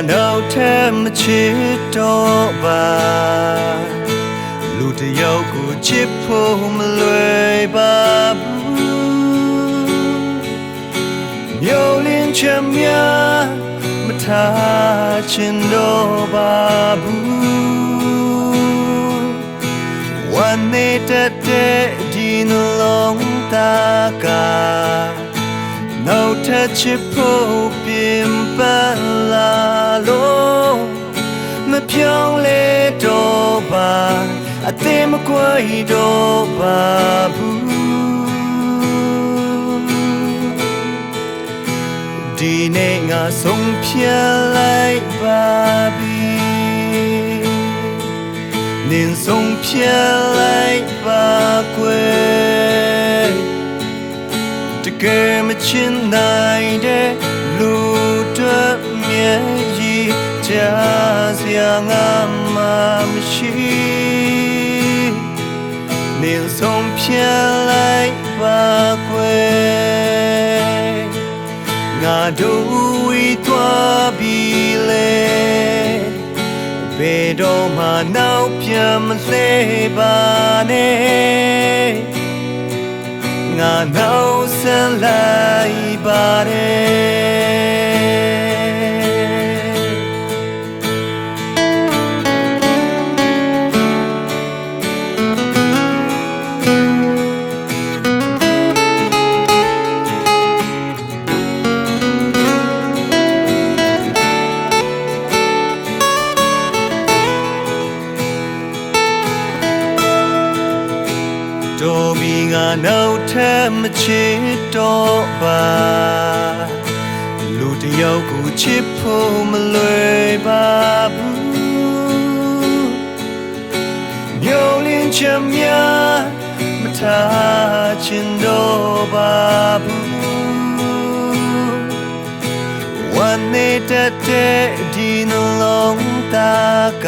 နောက်ထပ်မချစ်တော့ပါလူတယောက်ကိုချစ်ဖို့မလွယ်ပါဘူးမျိုးလင်းချမ်းများမထားချင်တော့ပါဘူးวันนี้တဲ့ဒီနှလုံးသားကနောက်ထပ်ချစ်ဖို့ပြင်ပလာလို့မပြောင်းလဲတော့ပါအသေးမကွာတော့ပါဘူးဒီနေ့ငါဆုံးဖြတ်လိုက်ပါပြီနင်ဆုံးဖြတ်လိုက်ပါကွယ်တကယ်မချင်နိုင်တဲ့လူတွေမျက်ရည်ကျစရာငါမှမရှိနင်ဆုံးဖြတ်လိုက်ပါကွယ်ငါတို့ဝေးသွားပြီလေဘယ်တော့မှနောက်ပြန်မလှည့်ပါနဲ့ငါနောက်ဆက်လိုက်ပါတယ်တော်ပြီငါနောက်ထပ်မချစ်တော့ပါလူတယောက်ကိုချစ်ဖို့မလွယ်ပါဘူးမျိုးလင်းချမ်းများမထားချင်တော့ပါဘူးวันนี้တဲ့ဒီနှလုံးသားက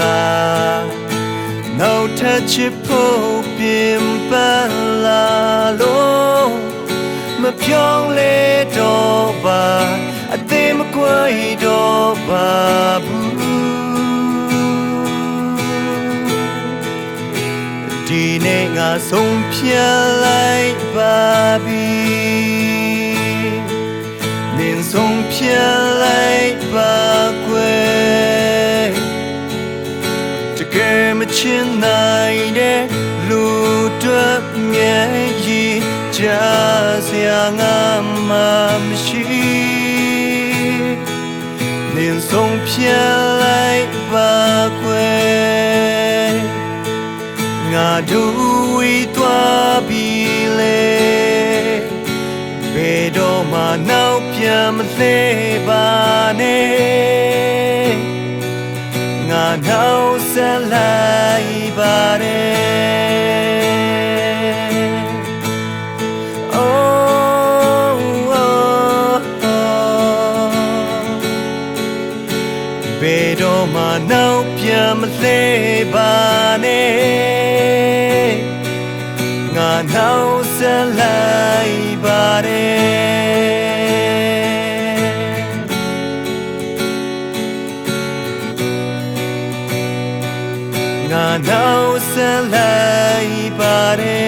နောက်ထပ်ချစ်ဖို့ပြင်ပလာလို့မပြောင်းလဲတော့ပါအသေးမကွာတော့ပါဘူးဒီနေ့ငါဆုံးဖြတ်လိုက်ပါပြီနင်ဆုံးဖြတ်လိုက်ပါကွယ်တကယ်မချင်နိုင်တဲ့လူတွေမျက်ရည်ကျစရာငါမှမရှိနင်ဆုံးဖြတ်လိုက်ပါကွယ်ငါတို့ဝေးသွားပြီလေဘယ်တော့မှနောက်ပြန်မလှည့်ပါနဲ့ငါနောက်ဆက်လိုက်ပါတယ်ဘယ်တော့မှနောက်ပြန်မလှည့်ပါနဲ့ငါနောက်ဆက်လိုက်ပါတယ်ငါနောက်ဆက်လိုက်ပါတယ်